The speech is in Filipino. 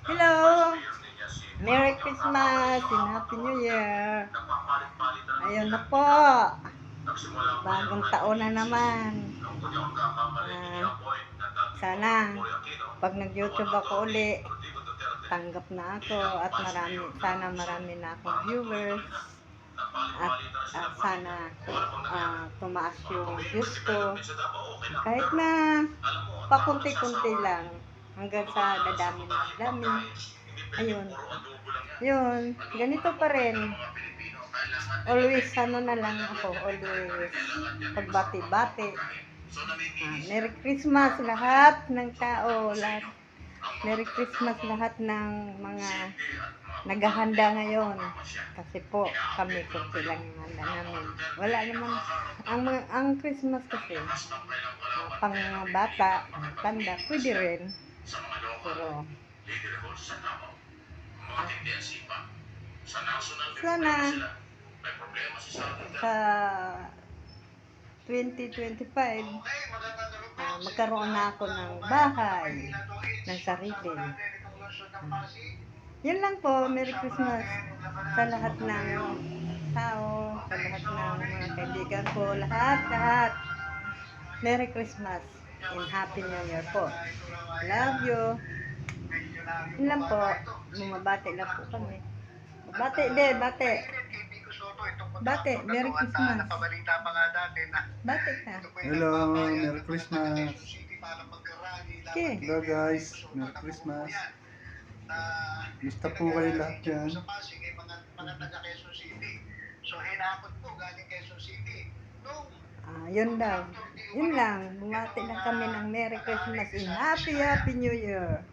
Hello! Merry Christmas and Happy New Year! Ayun na po! Bagong taon na naman. Sana, pag nag-YouTube ako uli, tanggap na ako at sana marami na akong viewers. At sana tumaas yung views ko. Kahit na pakunti-kunti lang hanggang sa dadami na dami. Ayun. Yun. Ganito pa rin. Always na lang ako. Always pagbati-bati. Merry Christmas lahat ng tao. Merry Christmas lahat ng mga naghahanda ngayon. Kasi po, kami kunti lang yung handa namin. Wala naman. Ang Christmas kasi, pang mga bata, tanda, pwede rin. Pero, sana, sa 2025, magkaroon na ako ng bahay, ng sarili. Yun lang po, Merry Christmas sa lahat ng tao, sa lahat ng mga kaibigan ko, lahat. Merry Christmas and Happy New Year po. Love you. Yun lang po, bumabati lang po kami. Bate. Merry Christmas. Bate ka. Hello, Merry Christmas. Okay. Hello guys, Merry Christmas. Gusto po kayo lahat dyan. Yun daw. Yun lang. Bumati lang kami ng Merry Christmas and Happy New Year.